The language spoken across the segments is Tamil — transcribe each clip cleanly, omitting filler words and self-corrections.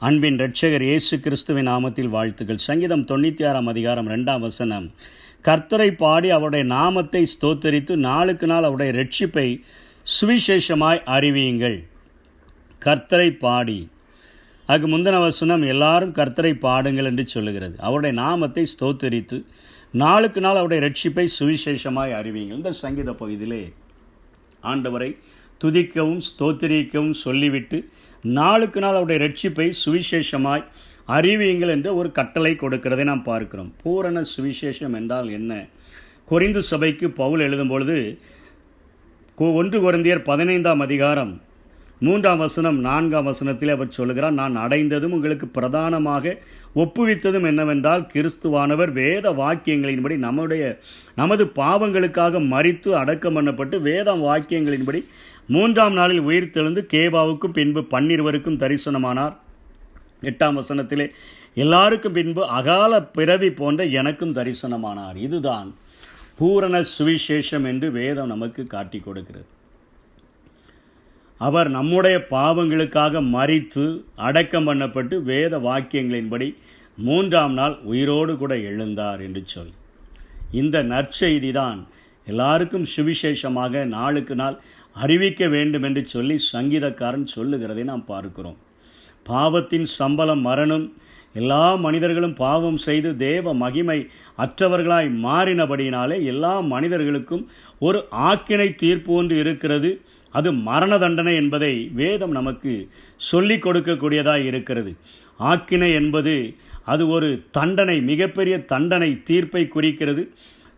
அன்பின் இரட்சகர் இயேசு கிறிஸ்துவின் நாமத்தில் வாழ்த்துக்கள். சங்கீதம் 96 அதிகாரம் 2 கர்த்தரை பாடி அவருடைய நாமத்தை ஸ்தோத்தரித்து நாளுக்கு நாள் அவருடைய இரட்சிப்பை சுவிசேஷமாய் அறிவியுங்கள். கர்த்தரை பாடி, அதுக்கு முந்தின வசனம் எல்லாரும் கர்த்தரை பாடுங்கள் என்று சொல்லுகிறது. அவருடைய நாமத்தை ஸ்தோத்தரித்து நாளுக்கு நாள் அவருடைய இரட்சிப்பை சுவிசேஷமாய் அறிவியுங்கள். இந்த சங்கீத பகுதியிலே ஆண்டவரை துதிக்கவும் ஸ்தோத்திரிக்கவும் சொல்லிவிட்டு நாளுக்கு நாள் அவருடைய இரட்சிப்பை சுவிசேஷமாய் அறிவியுங்கள் என்று ஒரு கட்டளை கொடுக்கிறதை நாம் பார்க்கிறோம். பூரண சுவிசேஷம் என்றால் என்ன? கொரிந்து சபைக்கு பவுல் எழுதும் பொழுது 1 கொரிந்தியர் 15 அதிகாரம் 3 4 அவர் சொல்லுகிறார், நான் அடைந்ததும் உங்களுக்கு பிரதானமாக ஒப்புவித்ததும் என்னவென்றால் கிறிஸ்துவானவர் வேத வாக்கியங்களின்படி நமது பாவங்களுக்காக மரித்து அடக்கம் பண்ணப்பட்டு வேத வாக்கியங்களின்படி 3ஆம் நாளில் உயிர்த்தெழுந்து கேபாவுக்கும் பின்பு 12 தரிசனமானார். 8 எல்லாருக்கும் பின்பு அகால பிறவி போன்ற எனக்கும் தரிசனமானார். இதுதான் பூரண சுவிசேஷம் என்று வேதம் நமக்கு காட்டி கொடுக்கிறது. அவர் நம்முடைய பாவங்களுக்காக மரித்து அடக்கம் பண்ணப்பட்டு வேத வாக்கியங்களின்படி 3ஆம் நாள் உயிரோடு கூட எழுந்தார் என்று சொல்லி, இந்த நற்செய்தி தான் எல்லாருக்கும் சுவிசேஷமாக நாளுக்கு நாள் அறிவிக்க வேண்டும் என்று சொல்லி சங்கீதக்காரன் சொல்லுகிறதை நாம் பார்க்கிறோம். பாவத்தின் சம்பளம் மரணம். எல்லா மனிதர்களும் பாவம் செய்து தேவ மகிமை அற்றவர்களாய் மாறினபடியினாலே எல்லா மனிதர்களுக்கும் ஒரு ஆக்கினை தீர்ப்பு ஒன்று இருக்கிறது. அது மரண தண்டனை என்பதை வேதம் நமக்கு சொல்லிக் கொடுக்கக்கூடியதாக இருக்கிறது. ஆக்கினை என்பது அது ஒரு தண்டனை, மிகப்பெரிய தண்டனை, தீர்ப்பை குறிக்கிறது.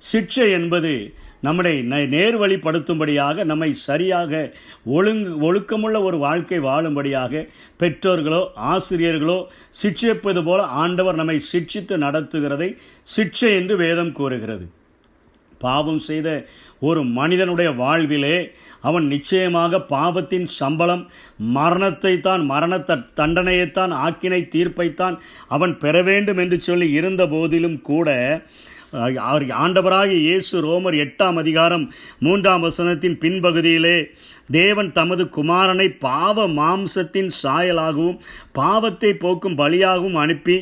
சிக்ஷை என்பது நம்மை நேர்வழிப்படுத்தும்படியாக நம்மை சரியாக ஒழுக்கமுள்ள ஒரு வாழ்க்கை வாழும்படியாக பெற்றோர்களோ ஆசிரியர்களோ சிக்ஷிப்பது போல ஆண்டவர் நம்மை சிக்ஷித்து நடத்துகிறதை சிக்ஷை என்று வேதம் கூறுகிறது. பாவம் செய்த ஒரு மனிதனுடைய வாழ்விலே அவன் நிச்சயமாக பாவத்தின் சம்பளம் மரண தண்டனையைத்தான், ஆக்கினை தீர்ப்பைத்தான் அவன் பெற வேண்டும் என்று சொல்லி இருந்த போதிலும் கூட அவர் ஆண்டவராகிய இயேசு ரோமர் 8 அதிகாரம் 3 பின்பகுதியிலே தேவன் தமது குமாரனை பாவ மாம்சத்தின் சாயலாகவும் பாவத்தை போக்கும் பலியாகவும் அனுப்பி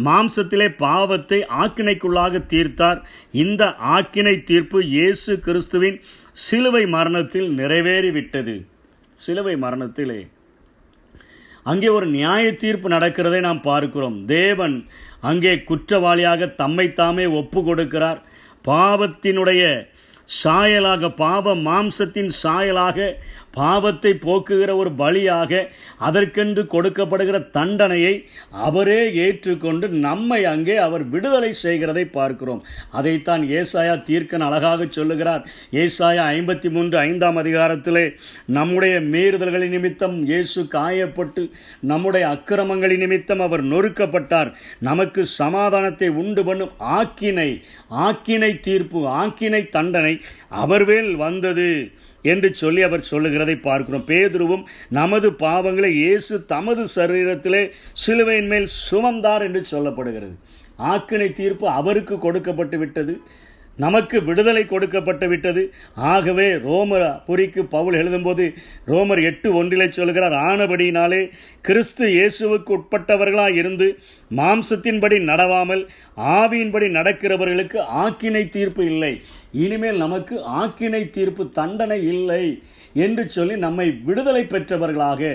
மாம்சத்திலே பாவத்தை ஆக்கினைக்குள்ளாக தீர்த்தார். இந்த ஆக்கினை தீர்ப்பு இயேசு கிறிஸ்துவின் சிலுவை மரணத்தில் நிறைவேறிவிட்டது. சிலுவை மரணத்திலே அங்கே ஒரு நியாய தீர்ப்பு நடக்கிறதை நாம் பார்க்கிறோம். தேவன் அங்கே குற்றவாளியாக தம்மைத்தாமே ஒப்பு கொடுக்கிறார். பாவத்தினுடைய சாயலாக, பாவ மாம்சத்தின் சாயலாக, பாவத்தை போக்குகிற ஒரு பலியாக அதற்கென்று கொடுக்கப்படுகிற தண்டனையை அவரே ஏற்றுக்கொண்டு நம்மை அங்கே அவர் விடுதலை செய்கிறதை பார்க்கிறோம். அதைத்தான் ஏசாயா தீர்க்கன் அழகாக சொல்லுகிறார். ஏசாயா 53 அதிகாரத்திலே நம்முடைய மீறுதல்களின் நிமித்தம் இயேசு காயப்பட்டு நம்முடைய அக்கிரமங்களின் நிமித்தம் அவர் நொறுக்கப்பட்டார், நமக்கு சமாதானத்தை உண்டு பண்ணும் ஆக்கினை தீர்ப்பு, ஆக்கினை தண்டனை அவர் மேல் வந்தது என்று சொல்லி அவர் சொல்லுகிறதை பார்க்கிறோம். பேதுருவும் நமது பாவங்களை இயேசு தமது சரீரத்திலே சிலுவையின் மேல் சுமந்தார் என்று சொல்லப்படுகிறது. ஆக்கினை தீர்ப்பு அவருக்கு கொடுக்கப்பட்டு விட்டது, நமக்கு விடுதலை கொடுக்கப்பட்டு விட்டது. ஆகவே ரோமபுரிக்கு பவுல் எழுதும்போது ரோமர் 8:1 சொல்கிறார், ஆனபடியினாலே கிறிஸ்து இயேசுவுக்கு உட்பட்டவர்களாக இருந்து மாம்சத்தின்படி நடவாமல் ஆவியின்படி நடக்கிறவர்களுக்கு ஆக்கினை தீர்ப்பு இல்லை. இனிமேல் நமக்கு ஆக்கினை தீர்ப்பு, தண்டனை இல்லை என்று சொல்லி நம்மை விடுதலை பெற்றவர்களாக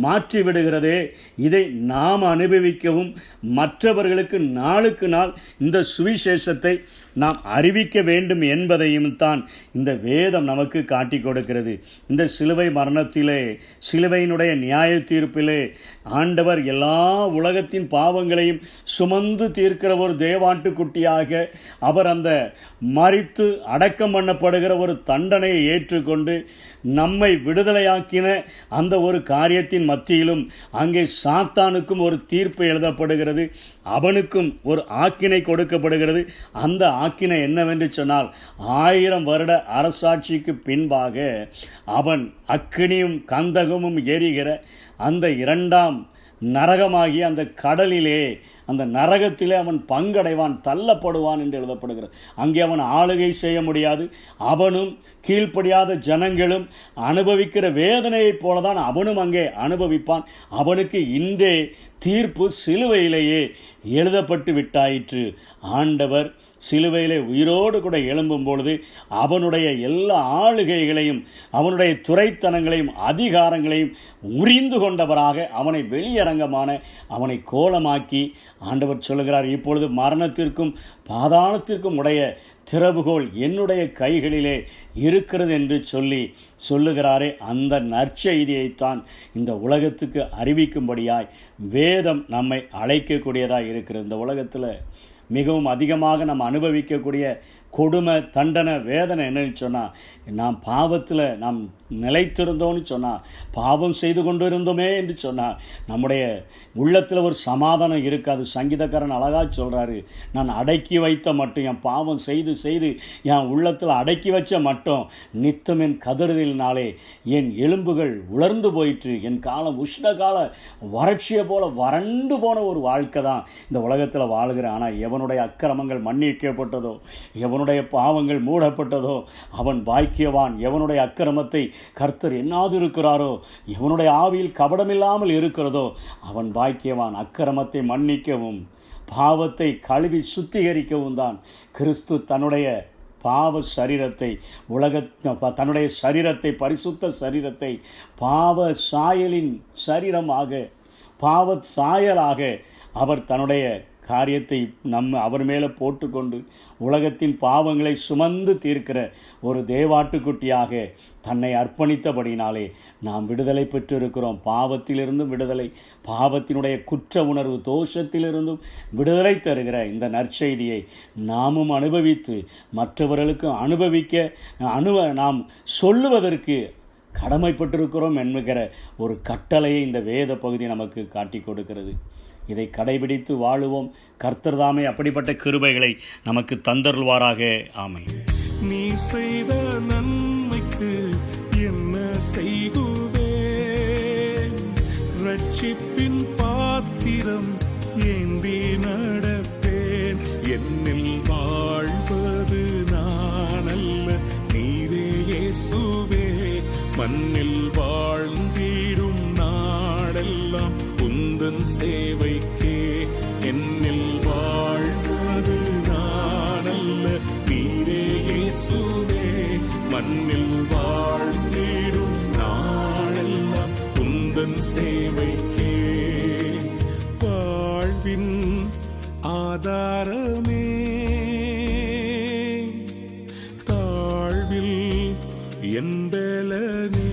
மாற்றிவிடுகிறதே. இதை நாம் அனுபவிக்கவும் மற்றவர்களுக்கு நாளுக்கு நாள் இந்த சுவிசேஷத்தை நாம் அறிவிக்க வேண்டும் என்பதையும் தான் இந்த வேதம் நமக்கு காட்டி கொடுக்கிறது. இந்த சிலுவை மரணத்திலே, சிலுவையினுடைய நியாய தீர்ப்பிலே ஆண்டவர் எல்லா உலகத்தின் பாவங்களையும் சுமந்து தீர்க்கிற ஒரு தேவாட்டுக்குட்டியாக அவர் அந்த மரித்து அடக்கம் பண்ணப்படுகிற ஒரு தண்டனையை ஏற்றுக்கொண்டு நம்மை விடுதலையாக்கின அந்த ஒரு காரியத்தின் மத்தியிலும் அங்கே சாத்தானுக்கும் ஒரு தீர்ப்பு எழுதப்படுகிறது, அவனுக்கும் ஒரு ஆக்கினை கொடுக்கப்படுகிறது. அந்த ஆக்கினை என்னவென்று சொன்னால் 1000 வருட அரசாட்சிக்கு பின்பாக அவன் அக்கினியும் கந்தகமும் எரிகிற அந்த 2ஆம் நரகமாகி அந்த கடலிலே, அந்த நரகத்திலே அவன் பங்கடைவான், தள்ளப்படுவான் என்று எழுதப்படுகிறது. அங்கே அவன் ஆளுகை செய்ய முடியாது. அவனும் கீழ்ப்படியாத ஜனங்களும் அனுபவிக்கிற வேதனையைப் போலதான் அவனும் அங்கே அனுபவிப்பான். அவனுக்கு இன்றே தீர்ப்பு சிலுவையிலேயே எழுதப்பட்டு விட்டாயிற்று. ஆண்டவர் சிலுவையிலே உயிரோடு கூட எழும்பும் பொழுது அவனுடைய எல்லா ஆளுகைகளையும், அவனுடைய துரைத்தனங்களையும், அதிகாரங்களையும் உரிந்து கொண்டவராக அவனை வெளியரங்கமான அவனை கோலமாக்கி ஆண்டவர் சொல்லுகிறார், இப்பொழுது மரணத்திற்கும் பாதாளத்திற்கும் உடைய திறவுகோல் என்னுடைய கைகளிலே இருக்கிறது என்று சொல்லுகிறாரே. அந்த நற்செய்தியைத்தான் இந்த உலகத்துக்கு அறிவிக்கும்படியாய் வேதம் நம்மை அழைக்கக்கூடியதாக இருக்கிறது. இந்த உலகத்தில் மிகவும் அதிகமாக நம்ம அனுபவிக்கக்கூடிய கொடுமை, தண்டனை, வேதனை என்னன்னு சொன்னால், நாம் பாவத்தில் நாம் நிலைத்திருந்தோன்னு சொன்னால், பாவம் செய்து கொண்டு இருந்தோமே என்று சொன்னால் நம்முடைய உள்ளத்தில் ஒரு சமாதானம் இருக்காது. சங்கீதக்காரன் அழகாக சொல்கிறாரு, நான் அடக்கி வைத்த மட்டும், என் பாவம் செய்து செய்து என் உள்ளத்தில் அடக்கி வச்ச மட்டும் நித்தம் என் கதறுதலினாலே என் எலும்புகள் உலர்ந்து போயிற்று, என் காலம் உஷ்ண கால வறட்சியை போல வறண்டு போன ஒரு வாழ்க்கை தான் இந்த உலகத்தில் வாழ்கிறேன். ஆனால் எவனுடைய அக்கிரமங்கள் மன்னிக்கப்பட்டதோ, எவனுடைய பாவங்கள் மூடப்பட்டதோ அவன் பாக்கியவான். எவனுடைய அக்கிரமத்தை கர்த்தர் எண்ணாது இருக்கிறாரோ, எவனுடைய ஆவியில் கபடமில்லாமல் இருக்கிறதோ அவன் பாக்கியவான். அக்கிரமத்தை மன்னிக்கவும் பாவத்தை கழுவி சுத்திகரிக்கவும் தான் கிறிஸ்து தன்னுடைய பாவ சரீரத்தை தன்னுடைய சரீரத்தை, பரிசுத்த சரீரத்தை பாவ சாயலின் சரீரமாக, பாவ சாயலாக அவர் தன்னுடைய காரியத்தை அவர் மேலே போட்டுக்கொண்டு உலகத்தின் பாவங்களை சுமந்து தீர்க்கிற ஒரு தேவாட்டுக்குட்டியாக தன்னை அர்ப்பணித்தபடினாலே நாம் விடுதலை பெற்றிருக்கிறோம். பாவத்திலிருந்தும் விடுதலை, பாவத்தினுடைய குற்ற உணர்வு, தோஷத்திலிருந்தும் விடுதலை தருகிற இந்த நற்செய்தியை நாமும் அனுபவித்து மற்றவர்களுக்கு நாம் சொல்லுவதற்கு கடமைப்பட்டிருக்கிறோம் என்கிற ஒரு கட்டளையை இந்த வேத பகுதி நமக்கு காட்டி கொடுக்கிறது. இதை கடைபிடித்து வாழுவோம். கர்த்தர் தாமே அப்படிப்பட்ட கிருபைகளை நமக்கு தந்தருள்வாராக. ஆமென். நீ செய்த நன்மைக்கு என்ன செய்குவேன்? ரட்சிப்பின் பாத்திரம் ஏந்தி நடப்பேன். என்னில் வாழ்வது நான் அல்ல, நீரே இயேசுவே. மண்ணில் வாழ்ந்திடும் நாடெல்லாம் உந்தன் சேவைக்கே. என்னில் வாழ்வது நான் அல்ல, நீரே இயேசுவே. மண்ணில் வாழ்ந்திடும் நாடெல்லாம் உந்தன் சேவைக்கே. வாழ்வின் ஆதாரமே, தாழ்வில் என்பலனே,